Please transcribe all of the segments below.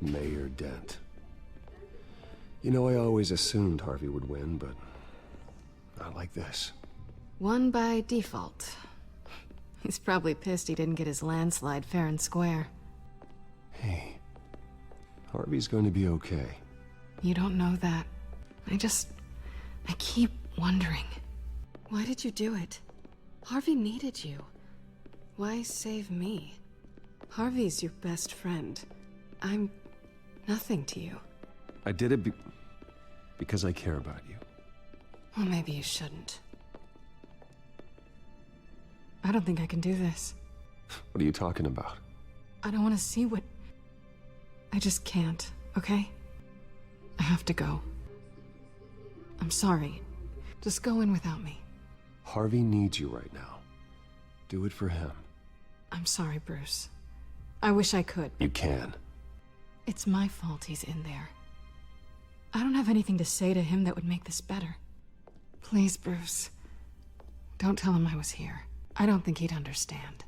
Mayor Dent. You know, I always assumed Harvey would win, but not like this. Won by default. He's probably pissed he didn't get his landslide fair and square. Hey, Harvey's going to be okay. You don't know that. I keep wondering. Why did you do it? Harvey needed you. Why save me? Harvey's your best friend. I'm nothing to you. I did it because I care about you. Well, maybe you shouldn't. I don't think I can do this. What are you talking about? I don't want to see what... I just can't, okay? I have to go. I'm sorry. Just go in without me. Harvey needs you right now. Do it for him. I'm sorry, Bruce. I wish I could. You can. It's my fault he's in there. I don't have anything to say to him that would make this better. Please, Bruce. Don't tell him I was here. I don't think he'd understand.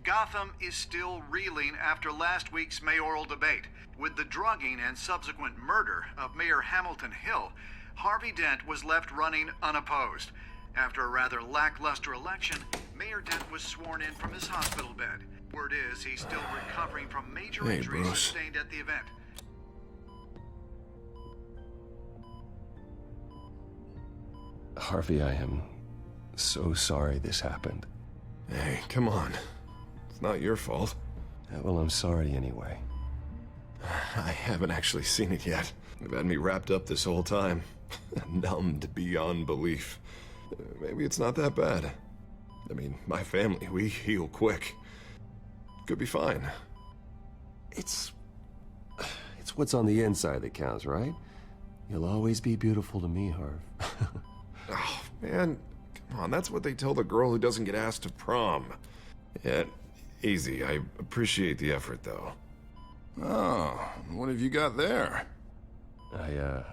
Gotham is still reeling after last week's mayoral debate. With the drugging and subsequent murder of Mayor Hamilton Hill, Harvey Dent was left running unopposed. After a rather lackluster election, Mayor Dent was sworn in from his hospital bed. Word is he's still recovering from major injuries sustained at the event. Harvey, I am so sorry this happened. Hey, come on. It's not your fault. Yeah, well, I'm sorry anyway. I haven't actually seen it yet. They've had me wrapped up this whole time. Numbed beyond belief. Maybe it's not that bad. I mean, my family, we heal quick. Could be fine. It's what's on the inside that counts, right? You'll always be beautiful to me, Harv. Oh, man. Come on, that's what they tell the girl who doesn't get asked to prom. Yeah, easy. I appreciate the effort, though. Oh, what have you got there? I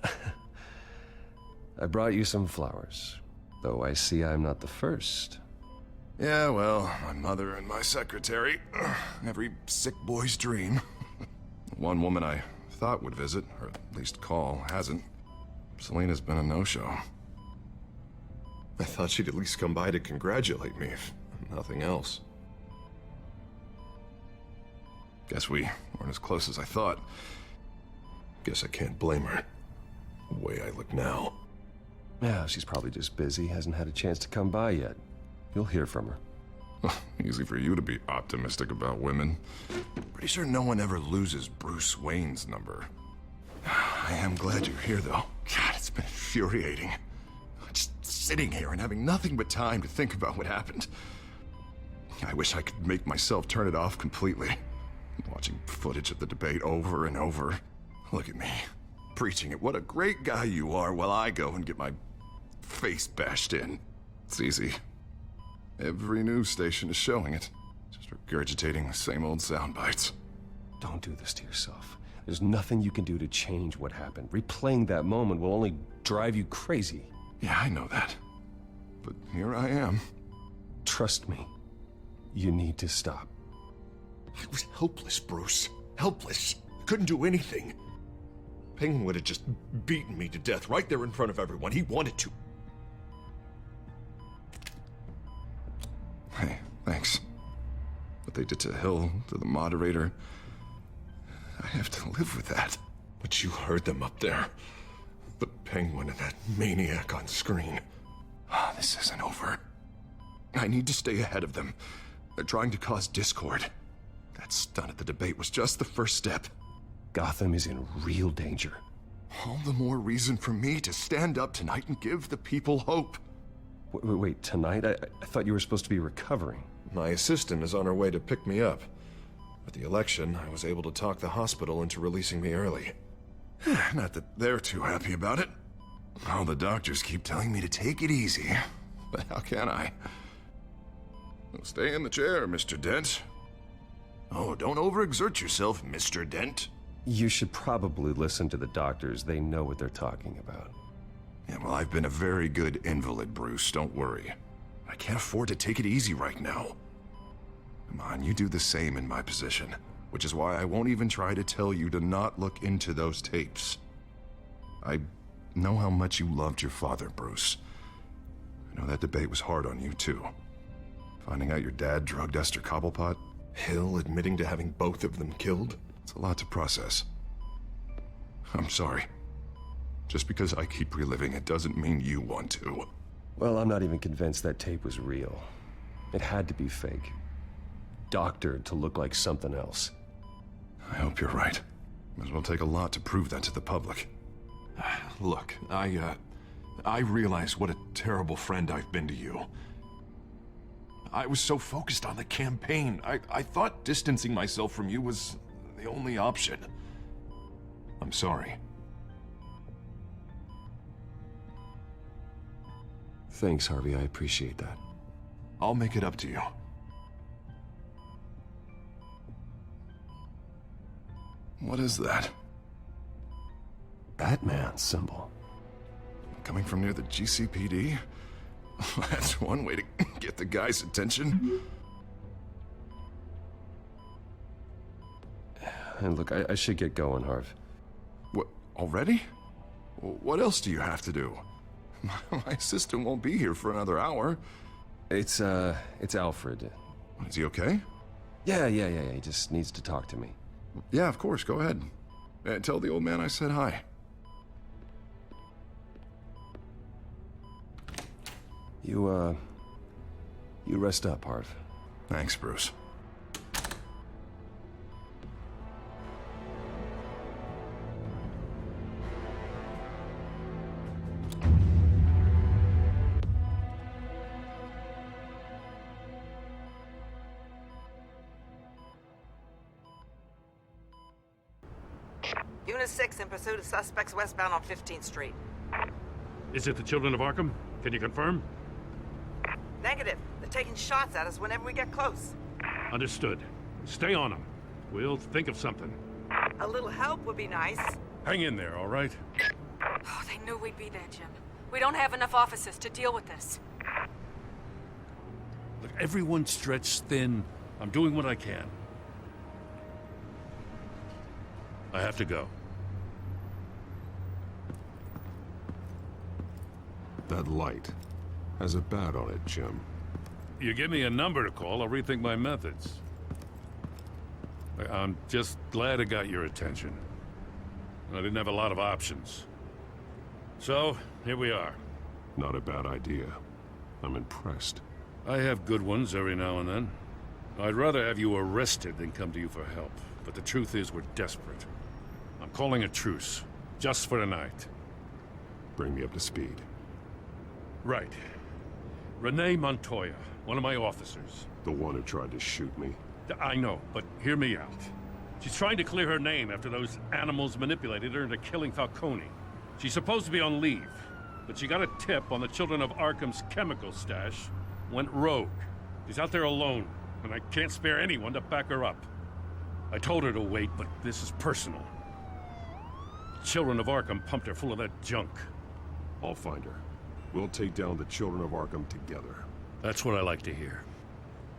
brought you some flowers. Though I see I'm not the first. Yeah, well, my mother and my secretary. Every sick boy's dream. One woman I thought would visit, or at least call, hasn't. Selena's been a no-show. I thought she'd at least come by to congratulate me, if nothing else. Guess we weren't as close as I thought. Guess I can't blame her. The way I look now. Yeah, she's probably just busy, hasn't had a chance to come by yet. You'll hear from her. Easy for you to be optimistic about women. Pretty sure no one ever loses Bruce Wayne's number. I am glad you're here, though. God, it's been infuriating. Just sitting here and having nothing but time to think about what happened. I wish I could make myself turn it off completely. Watching footage of the debate over and over. Look at me, preaching it. What a great guy you are, while I go and get my face bashed in. It's easy. Every news station is showing it. Just regurgitating the same old sound bites. Don't do this to yourself. There's nothing you can do to change what happened. Replaying that moment will only drive you crazy. Yeah, I know that. But here I am. Trust me. You need to stop. I was helpless, Bruce. Helpless. Couldn't do anything. Penguin would have just beaten me to death right there in front of everyone. He wanted to. Hey, thanks. What they did to Hill, to the moderator, I have to live with that. But you heard them up there. The Penguin and that maniac on screen. This isn't over. I need to stay ahead of them. They're trying to cause discord. That stunt at the debate was just the first step. Gotham is in real danger. All the more reason for me to stand up tonight and give the people hope. Wait, tonight? I thought you were supposed to be recovering. My assistant is on her way to pick me up. With the election, I was able to talk the hospital into releasing me early. Not that they're too happy about it. All the doctors keep telling me to take it easy. But how can I? Well, stay in the chair, Mr. Dent. Oh, don't overexert yourself, Mr. Dent. You should probably listen to the doctors. They know what they're talking about. Yeah, well, I've been a very good invalid, Bruce. Don't worry. I can't afford to take it easy right now. Come on, you do the same in my position. Which is why I won't even try to tell you to not look into those tapes. I know how much you loved your father, Bruce. I know that debate was hard on you, too. Finding out your dad drugged Esther Cobblepot, Hill admitting to having both of them killed, it's a lot to process. I'm sorry. Just because I keep reliving it doesn't mean you want to. Well, I'm not even convinced that tape was real. It had to be fake. Doctored to look like something else. I hope you're right. Might as well take a lot to prove that to the public. Look, I realize what a terrible friend I've been to you. I was so focused on the campaign. I thought distancing myself from you was the only option. I'm sorry. Thanks, Harvey. I appreciate that. I'll make it up to you. What is that? Batman symbol. Coming from near the GCPD? That's one way to get the guy's attention. And look, I should get going, Harv. What, already? What else do you have to do? My assistant won't be here for another hour. It's Alfred. Is he okay? Yeah. He just needs to talk to me. Yeah, of course, go ahead. Tell the old man I said hi. You rest up, Harv. Thanks, Bruce. Unit 6 in pursuit of suspects westbound on 15th Street. Is it the Children of Arkham? Can you confirm? Negative. They're taking shots at us whenever we get close. Understood. Stay on them. We'll think of something. A little help would be nice. Hang in there, all right? Oh, they knew we'd be there, Jim. We don't have enough officers to deal with this. Look, everyone's stretched thin. I'm doing what I can. I have to go. That light has a bat on it, Jim. You give me a number to call, I'll rethink my methods. I'm just glad it got your attention. I didn't have a lot of options. So, here we are. Not a bad idea. I'm impressed. I have good ones every now and then. I'd rather have you arrested than come to you for help. But the truth is, we're desperate. I'm calling a truce, just for tonight. Bring me up to speed. Right. Renee Montoya, one of my officers. The one who tried to shoot me. I know, but hear me out. She's trying to clear her name after those animals manipulated her into killing Falcone. She's supposed to be on leave, but she got a tip on the Children of Arkham's chemical stash, went rogue. She's out there alone, and I can't spare anyone to back her up. I told her to wait, but this is personal. Children of Arkham pumped her full of that junk. I'll find her. We'll take down the Children of Arkham together. That's what I like to hear.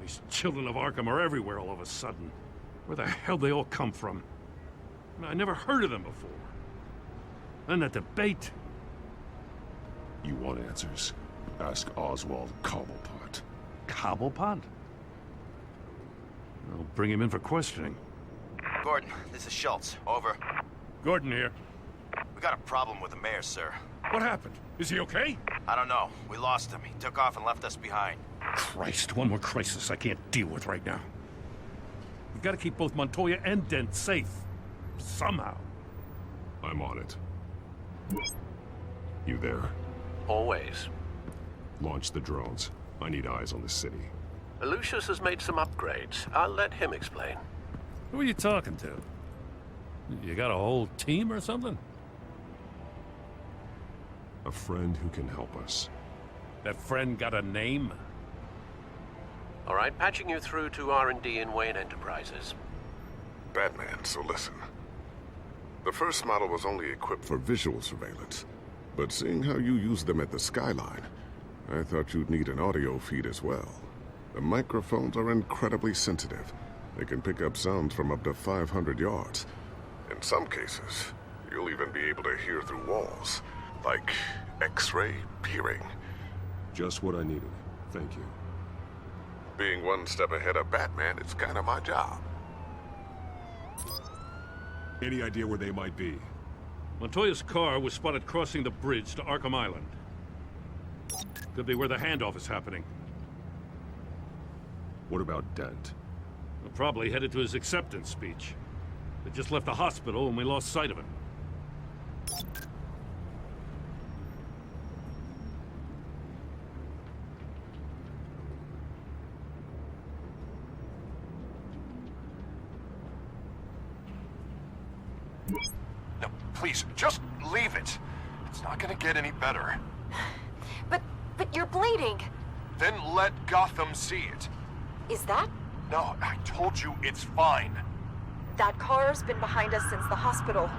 These Children of Arkham are everywhere all of a sudden. Where the hell they all come from? I never heard of them before. And that debate. You want answers? Ask Oswald Cobblepot. Cobblepot? I'll bring him in for questioning. Gordon, this is Schultz. Over. Gordon here. We got a problem with the mayor, sir. What happened? Is he okay? I don't know. We lost him. He took off and left us behind. Christ, one more crisis I can't deal with right now. We've got to keep both Montoya and Dent safe. Somehow. I'm on it. You there? Always. Launch the drones. I need eyes on the city. Lucius has made some upgrades. I'll let him explain. Who are you talking to? You got a whole team or something? A friend who can help us. That friend got a name? All right, patching you through to R&D in Wayne Enterprises. Batman, so listen. The first model was only equipped for visual surveillance, but seeing how you use them at the Skyline, I thought you'd need an audio feed as well. The microphones are incredibly sensitive, They can pick up sounds from up to 500 yards. In some cases, you'll even be able to hear through walls, like X-ray peering. Just what I needed. Thank you. Being one step ahead of Batman, it's kind of my job. Any idea where they might be? Montoya's car was spotted crossing the bridge to Arkham Island. Could be where the handoff is happening. What about Dent? We're probably headed to his acceptance speech. They just left the hospital and we lost sight of him. No, please, just leave it. It's not gonna get any better. But you're bleeding. Then let Gotham see it. Is that? No, I told you it's fine. That car's been behind us since the hospital.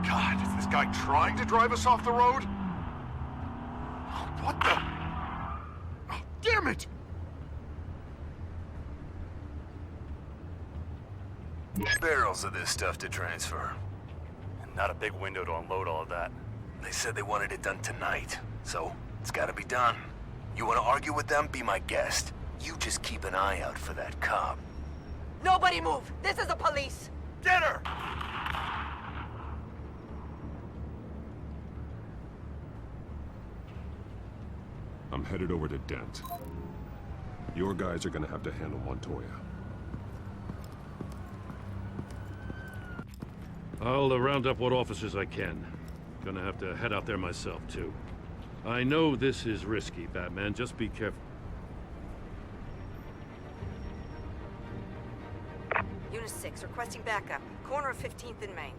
God, is this guy trying to drive us off the road? What the? Oh, damn it! Barrels of this stuff to transfer. And not a big window to unload all of that. They said they wanted it done tonight, so it's gotta be done. You wanna argue with them? Be my guest. You just keep an eye out for that cop. Nobody move! This is the police! Get her! I'm headed over to Dent. Your guys are gonna have to handle Montoya. I'll round up what officers I can. Gonna have to head out there myself, too. I know this is risky, Batman. Just be careful. Unit 6, requesting backup. Corner of 15th and Main.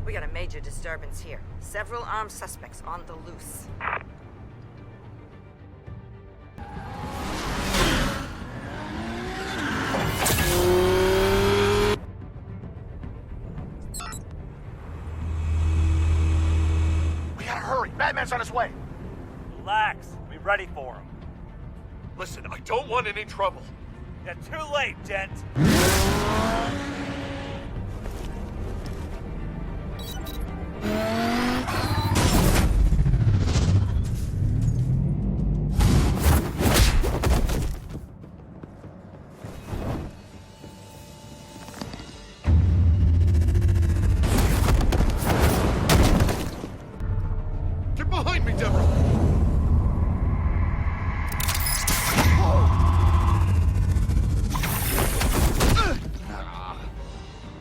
We got a major disturbance here. Several armed suspects on the loose. We gotta hurry. Batman's on his way. Relax. Be ready for him. Listen, I don't want any trouble. Yeah, too late, Dent. Get behind me, Deborah!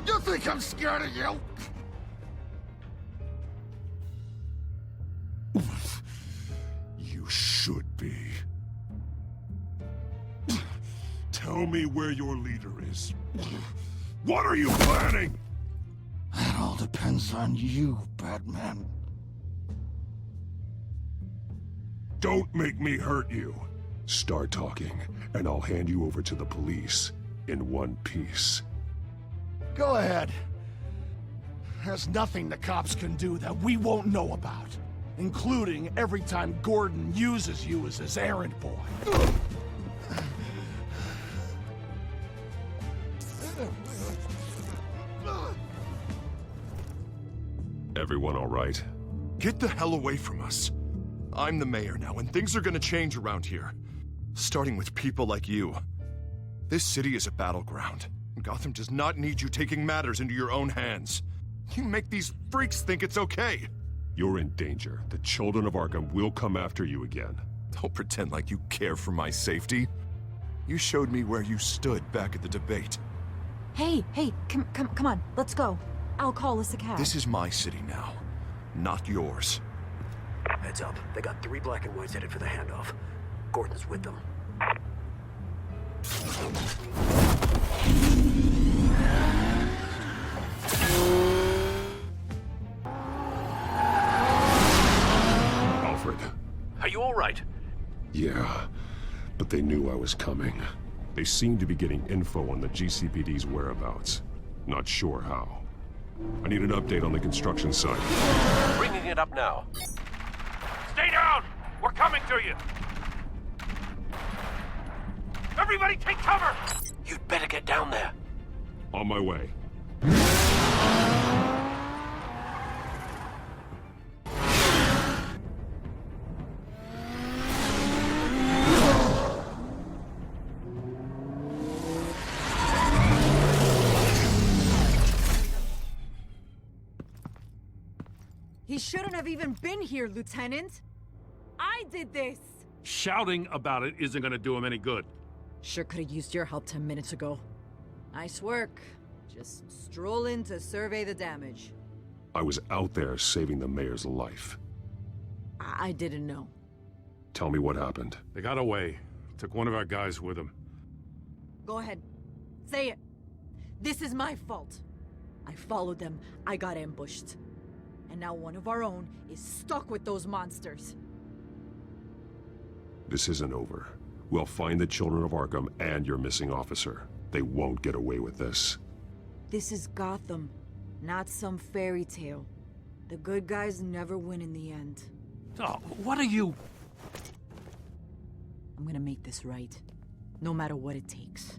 You think I'm scared of you? You should be. Tell me where your leader is. What are you planning? That all depends on you, Batman. Don't make me hurt you. Start talking, and I'll hand you over to the police in one piece. Go ahead. There's nothing the cops can do that we won't know about, including every time Gordon uses you as his errand boy. Everyone all right? Get the hell away from us. I'm the mayor now, and things are gonna change around here. Starting with people like you. This city is a battleground. Gotham does not need you taking matters into your own hands. You make these freaks think it's okay. You're in danger. The children of Arkham will come after you again. Don't pretend like you care for my safety. You showed me where you stood back at the debate. Hey, come on, let's go. I'll call us a cab. This is my city now, not yours. Heads up. They got 3 black and whites headed for the handoff. Gordon's with them. Alfred. Are you all right? Yeah, but they knew I was coming. They seem to be getting info on the GCPD's whereabouts. Not sure how. I need an update on the construction site. Bringing it up now. Stay down! We're coming to you! Everybody take cover! You'd better get down there. On my way. He shouldn't have even been here, Lieutenant. I did this. Shouting about it isn't gonna do him any good. Sure could have used your help 10 minutes ago. Nice work. Just stroll in to survey the damage. I was out there saving the mayor's life. I didn't know. Tell me what happened. They got away. Took one of our guys with them. Go ahead. Say it. This is my fault. I followed them. I got ambushed. And now one of our own is stuck with those monsters. This isn't over. We'll find the children of Arkham and your missing officer. They won't get away with this. This is Gotham, not some fairy tale. The good guys never win in the end. Oh, what are you... I'm gonna make this right, no matter what it takes.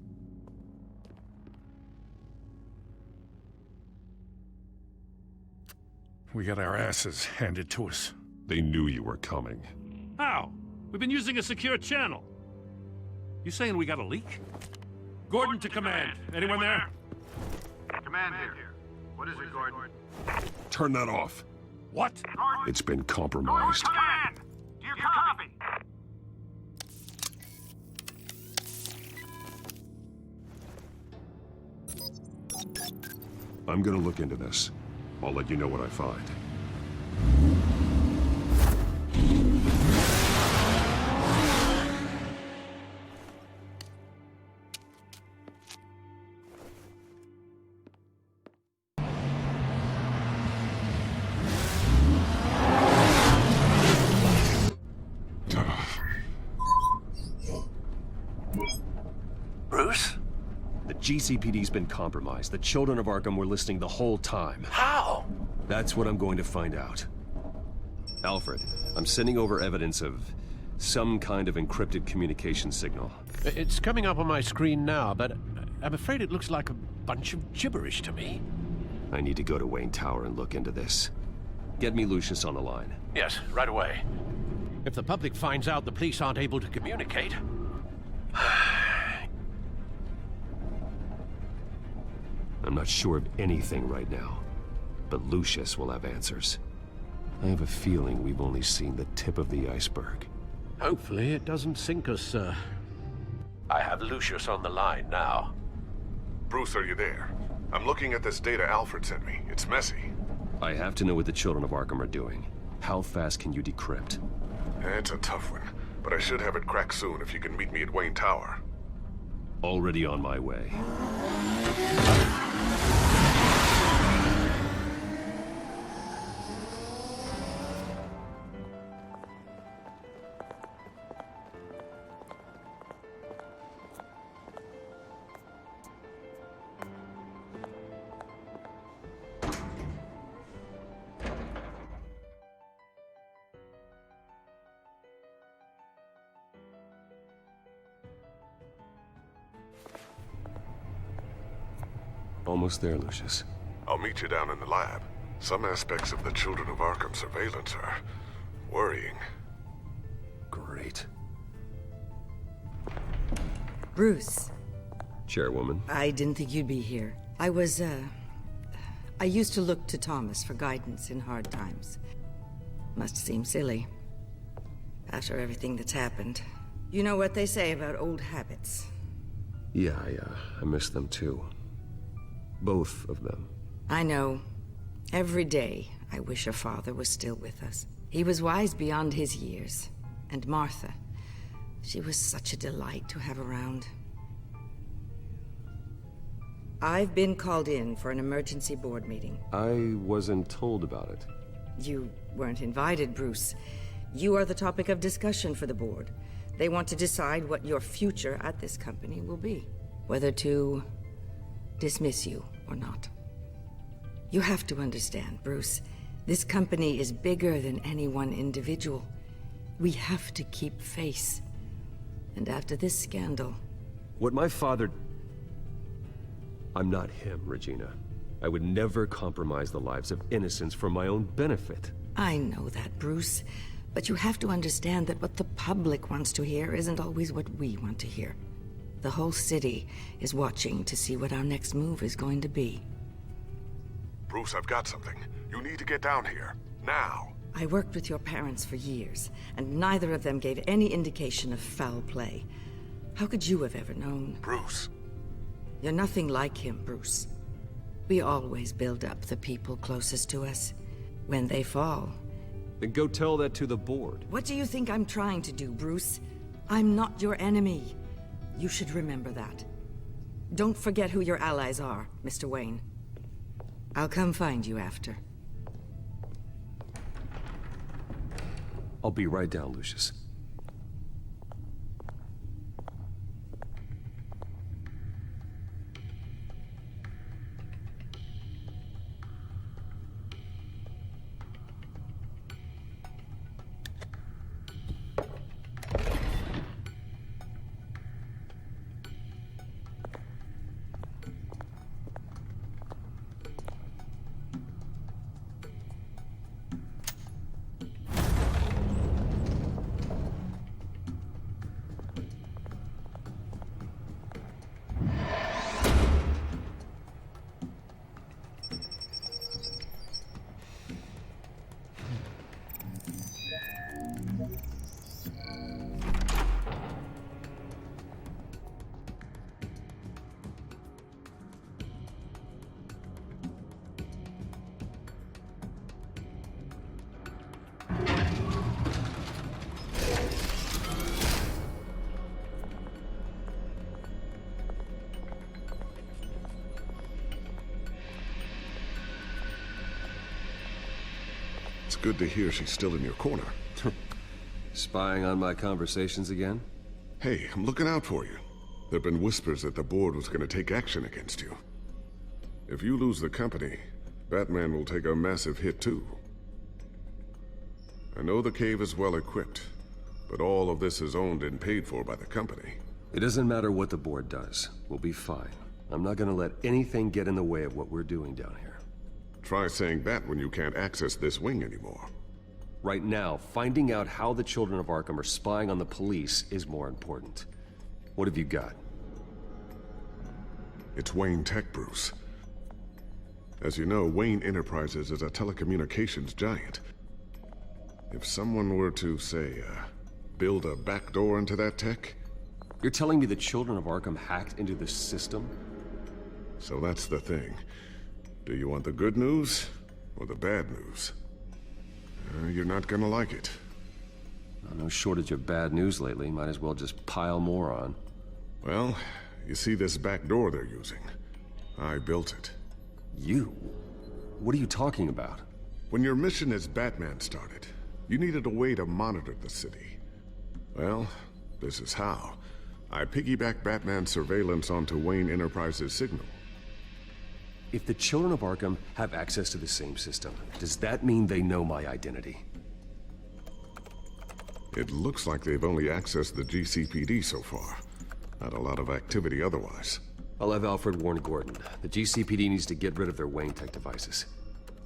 We got our asses handed to us. They knew you were coming. How? We've been using a secure channel. You saying we got a leak? Gordon to command. Anyone there? Command here. What is it, Gordon? Turn that off. What? It's been compromised. Command! Do you copy? I'm gonna look into this. I'll let you know what I find. Bruce? The GCPD's been compromised. The children of Arkham were listening the whole time. How? That's what I'm going to find out. Alfred, I'm sending over evidence of some kind of encrypted communication signal. It's coming up on my screen now, but I'm afraid it looks like a bunch of gibberish to me. I need to go to Wayne Tower and look into this. Get me Lucius on the line. Yes, right away. If the public finds out the police aren't able to communicate... I'm not sure of anything right now, but Lucius will have answers. I have a feeling we've only seen the tip of the iceberg. Hopefully it doesn't sink us, sir. I have Lucius on the line now. Bruce, are you there? I'm looking at this data Alfred sent me. It's messy. I have to know what the children of Arkham are doing. How fast can you decrypt? It's a tough one, but I should have it cracked soon if you can meet me at Wayne Tower. Already on my way. Almost there, Lucius. I'll meet you down in the lab. Some aspects of the Children of Arkham surveillance are worrying. Great. Bruce. Chairwoman. I didn't think you'd be here. I used to look to Thomas for guidance in hard times. Must seem silly. After everything that's happened. You know what they say about old habits. Yeah, I miss them too. Both of them. I know. Every day, I wish her father was still with us. He was wise beyond his years. And Martha, she was such a delight to have around. I've been called in for an emergency board meeting. I wasn't told about it. You weren't invited, Bruce. You are the topic of discussion for the board. They want to decide what your future at this company will be. Whether to dismiss you or not. You have to understand, Bruce. This company is bigger than any one individual. We have to keep face. And after this scandal, What my father... I'm not him, Regina. I would never compromise the lives of innocents for my own benefit. I know that, Bruce. But you have to understand that what the public wants to hear isn't always what we want to hear. The whole city is watching to see what our next move is going to be. Bruce, I've got something. You need to get down here. Now. I worked with your parents for years, and neither of them gave any indication of foul play. How could you have ever known? Bruce. You're nothing like him, Bruce. We always build up the people closest to us. When they fall... Then go tell that to the board. What do you think I'm trying to do, Bruce? I'm not your enemy. You should remember that. Don't forget who your allies are, Mr. Wayne. I'll come find you after. I'll be right down, Lucius. It's good to hear she's still in your corner. Spying on my conversations again? Hey, I'm looking out for you. There've been whispers that the board was gonna take action against you. If you lose the company, Batman will take a massive hit too. I know the cave is well equipped, but all of this is owned and paid for by the company. It doesn't matter what the board does. We'll be fine. I'm not gonna let anything get in the way of what we're doing down here. Try saying that when you can't access this wing anymore. Right now, finding out how the Children of Arkham are spying on the police is more important. What have you got? It's Wayne Tech, Bruce. As you know, Wayne Enterprises is a telecommunications giant. If someone were to, say, build a backdoor into that tech... You're telling me the Children of Arkham hacked into the system? So that's the thing. Do you want the good news or the bad news? You're not gonna like it. No shortage of bad news lately. Might as well just pile more on. Well, you see this back door they're using? I built it. You? What are you talking about? When your mission as Batman started, you needed a way to monitor the city. Well, this is how. I piggybacked Batman's surveillance onto Wayne Enterprises' signal. If the Children of Arkham have access to the same system, does that mean they know my identity? It looks like they've only accessed the GCPD so far. Not a lot of activity otherwise. I'll have Alfred warn Gordon. The GCPD needs to get rid of their Wayne Tech devices.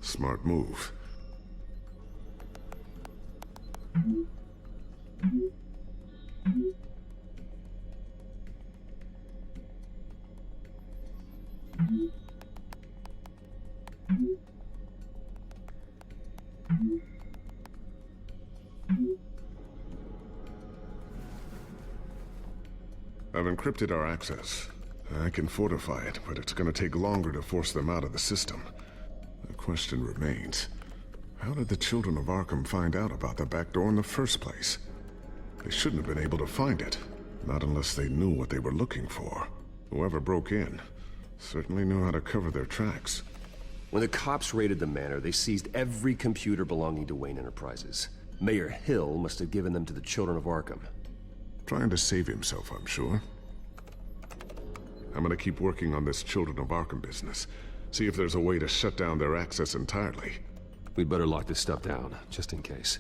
Smart move. I've encrypted our access. I can fortify it, but it's gonna take longer to force them out of the system. The question remains, how did the Children of Arkham find out about the back door in the first place? They shouldn't have been able to find it, not unless they knew what they were looking for. Whoever broke in certainly knew how to cover their tracks. When the cops raided the manor, they seized every computer belonging to Wayne Enterprises. Mayor Hill must have given them to the Children of Arkham. Trying to save himself, I'm sure. I'm gonna keep working on this Children of Arkham business. See if there's a way to shut down their access entirely. We'd better lock this stuff down, just in case.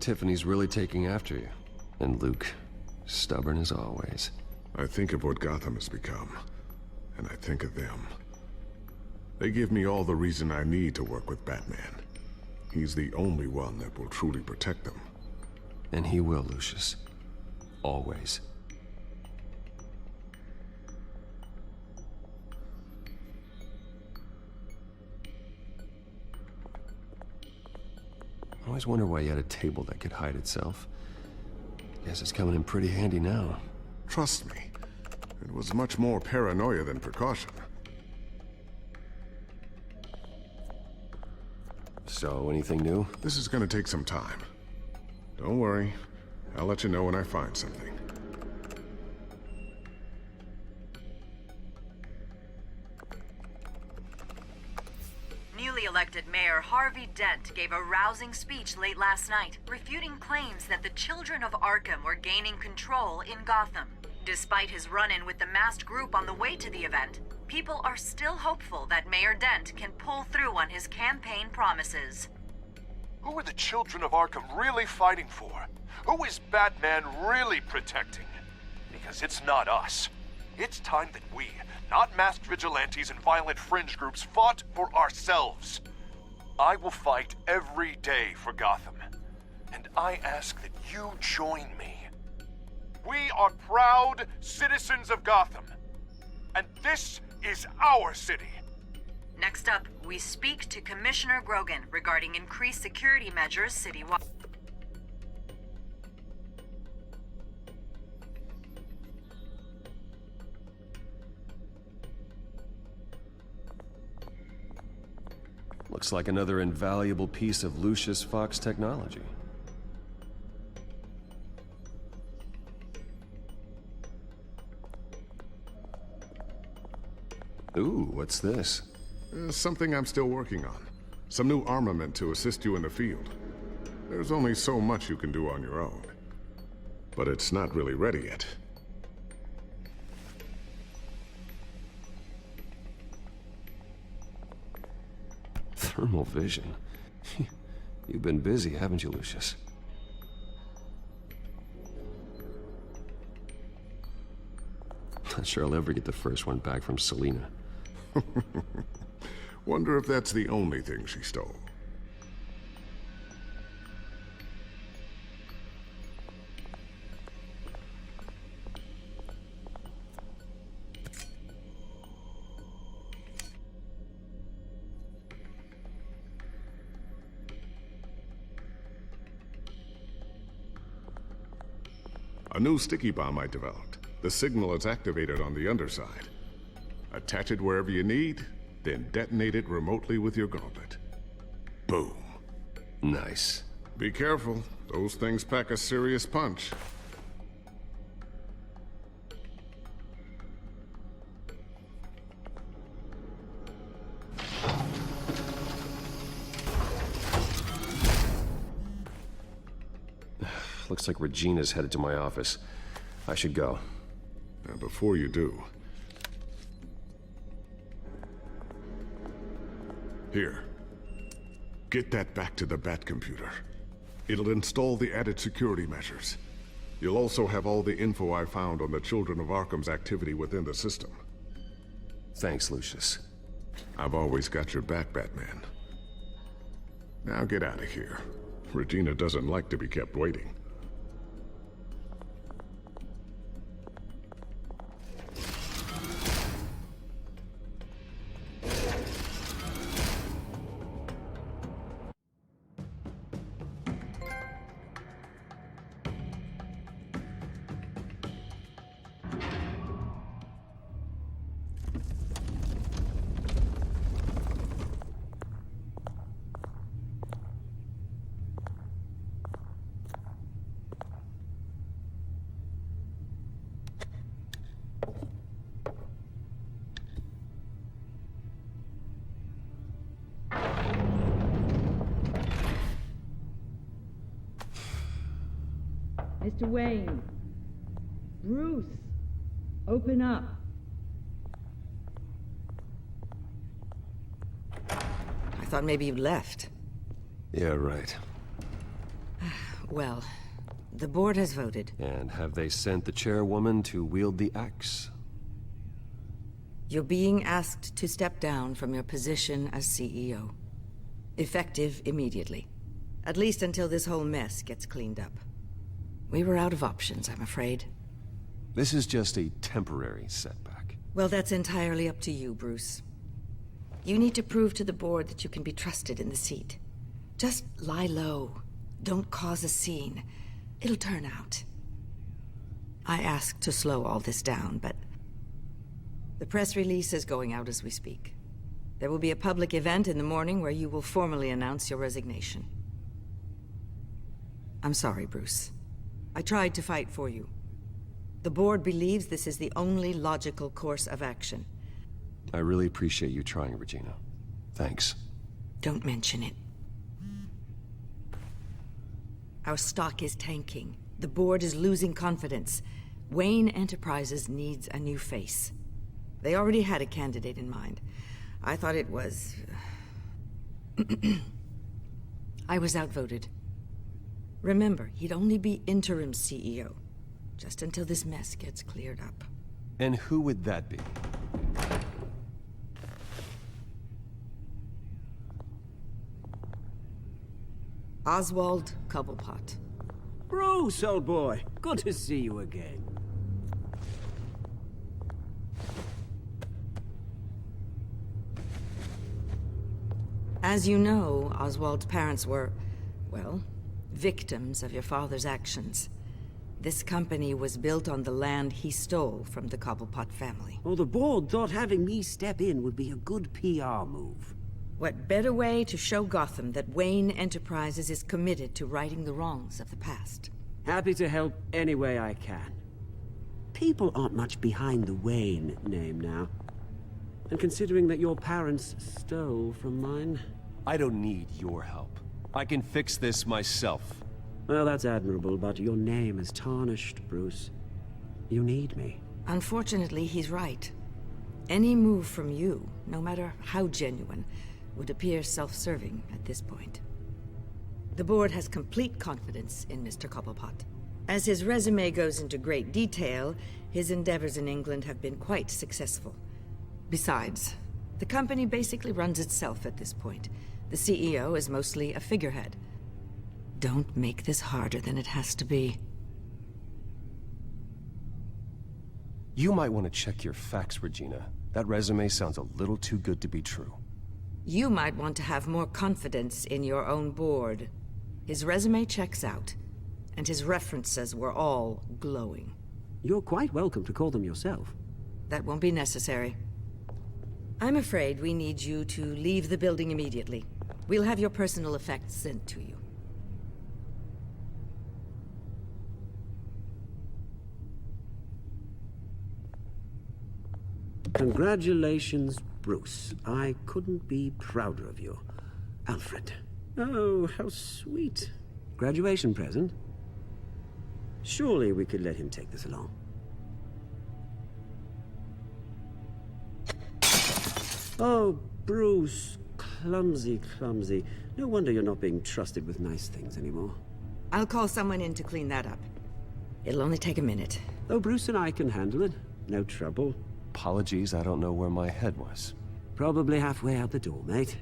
Tiffany's really taking after you. And Luke, stubborn as always. I think of what Gotham has become, and I think of them. They give me all the reason I need to work with Batman. He's the only one that will truly protect them. And he will, Lucius. Always. I always wonder why you had a table that could hide itself. Guess it's coming in pretty handy now. Trust me, it was much more paranoia than precaution. So, anything new? This is gonna take some time. Don't worry, I'll let you know when I find something. Newly elected Mayor Harvey Dent gave a rousing speech late last night, refuting claims that the children of Arkham were gaining control in Gotham. Despite his run-in with the masked group on the way to the event, people are still hopeful that Mayor Dent can pull through on his campaign promises. Who are the children of Arkham really fighting for? Who is Batman really protecting? Because it's not us. It's time that we, not masked vigilantes and violent fringe groups, fought for ourselves. I will fight every day for Gotham. And I ask that you join me. We are proud citizens of Gotham. And this is our city. Next up, we speak to Commissioner Grogan regarding increased security measures citywide. Looks like another invaluable piece of Lucius Fox technology. Ooh, what's this? Something I'm still working on. Some new armament to assist you in the field. There's only so much you can do on your own. But it's not really ready yet. Thermal vision. You've been busy, haven't you, Lucius? Not sure I'll ever get the first one back from Selina. Wonder if that's the only thing she stole. A new sticky bomb I developed. The signal is activated on the underside. Attach it wherever you need, then detonate it remotely with your gauntlet. Boom. Nice. Be careful. Those things pack a serious punch. Looks like Regina's headed to my office. I should go. Now, before you do... Here. Get that back to the Bat computer. It'll install the added security measures. You'll also have all the info I found on the Children of Arkham's activity within the system. Thanks, Lucius. I've always got your back, Batman. Now get out of here. Regina doesn't like to be kept waiting. Mr. Wayne. Bruce. Open up. I thought maybe you'd left. Yeah, right. Well, the board has voted. And have they sent the chairwoman to wield the axe? You're being asked to step down from your position as CEO. Effective immediately. At least until this whole mess gets cleaned up. We were out of options, I'm afraid. This is just a temporary setback. Well, that's entirely up to you, Bruce. You need to prove to the board that you can be trusted in the seat. Just lie low. Don't cause a scene. It'll turn out. I asked to slow all this down, but the press release is going out as we speak. There will be a public event in the morning where you will formally announce your resignation. I'm sorry, Bruce. I tried to fight for you. The board believes this is the only logical course of action. I really appreciate you trying, Regina. Thanks. Don't mention it. Our stock is tanking. The board is losing confidence. Wayne Enterprises needs a new face. They already had a candidate in mind. I thought it was... I was outvoted. Remember, he'd only be interim CEO, just until this mess gets cleared up. And who would that be? Oswald Cobblepot. Bruce, old boy. Good to see you again. As you know, Oswald's parents were, well, victims of your father's actions. This company was built on the land he stole from the Cobblepot family. Well, the board thought having me step in would be a good PR move. What better way to show Gotham that Wayne Enterprises is committed to righting the wrongs of the past? Happy to help any way I can. People aren't much behind the Wayne name now. And considering that your parents stole from mine... I don't need your help. I can fix this myself. Well, that's admirable, but your name is tarnished, Bruce. You need me. Unfortunately, he's right. Any move from you, no matter how genuine, would appear self-serving at this point. The board has complete confidence in Mr. Cobblepot. As his resume goes into great detail, his endeavors in England have been quite successful. Besides, the company basically runs itself at this point. The CEO is mostly a figurehead. Don't make this harder than it has to be. You might want to check your facts, Regina. That resume sounds a little too good to be true. You might want to have more confidence in your own board. His resume checks out, and his references were all glowing. You're quite welcome to call them yourself. That won't be necessary. I'm afraid we need you to leave the building immediately. We'll have your personal effects sent to you. Congratulations, Bruce. I couldn't be prouder of you. Alfred. Oh, how sweet. Graduation present? Surely we could let him take this along. Oh, Bruce. Clumsy, clumsy. No wonder you're not being trusted with nice things anymore. I'll call someone in to clean that up. It'll only take a minute. Oh, Bruce and I can handle it. No trouble. Apologies, I don't know where my head was. Probably halfway out the door, mate.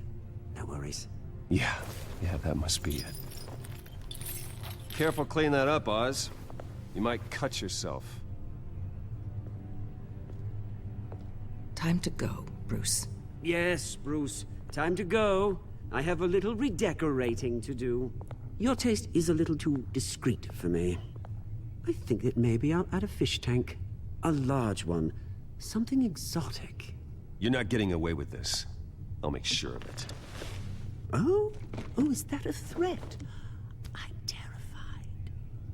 No worries. Yeah, that must be it. Careful clean that up, Oz. You might cut yourself. Time to go, Bruce. Yes, Bruce. Time to go. I have a little redecorating to do. Your taste is a little too discreet for me. I think that maybe I'll add a fish tank. A large one. Something exotic. You're not getting away with this. I'll make sure of it. Oh? Oh, is that a threat? I'm terrified.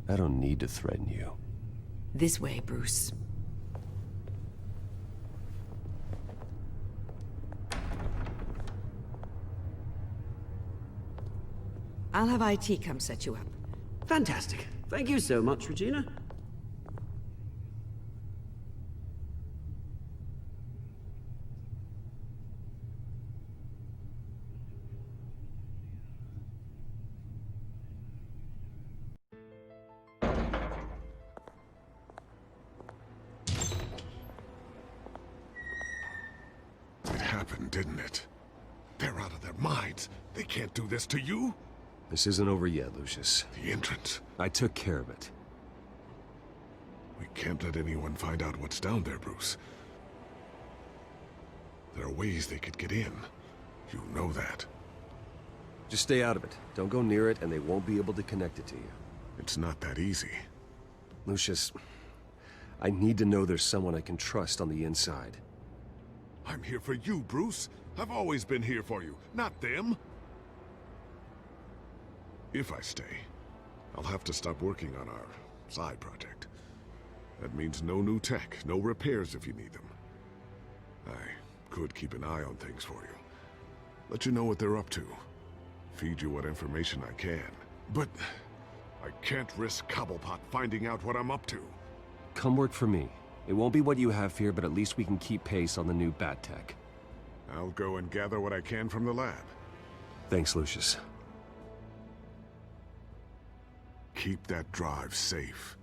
I don't need to threaten you. This way, Bruce. I'll have IT come set you up. Fantastic. Thank you so much, Regina. happened, didn't it? They're out of their minds. They can't do this to you. This isn't over yet, Lucius. The entrance. I took care of it. We can't let anyone find out what's down there, Bruce. There are ways they could get in. You know that. Just stay out of it. Don't go near it, and they won't be able to connect it to you. It's not that easy. Lucius, I need to know there's someone I can trust on the inside. I'm here for you, Bruce. I've always been here for you, not them. If I stay, I'll have to stop working on our side project. That means no new tech, no repairs if you need them. I could keep an eye on things for you. Let you know what they're up to. Feed you what information I can. But I can't risk Cobblepot finding out what I'm up to. Come work for me. It won't be what you have here, but at least we can keep pace on the new bat tech. I'll go and gather what I can from the lab. Thanks, Lucius. Keep that drive safe.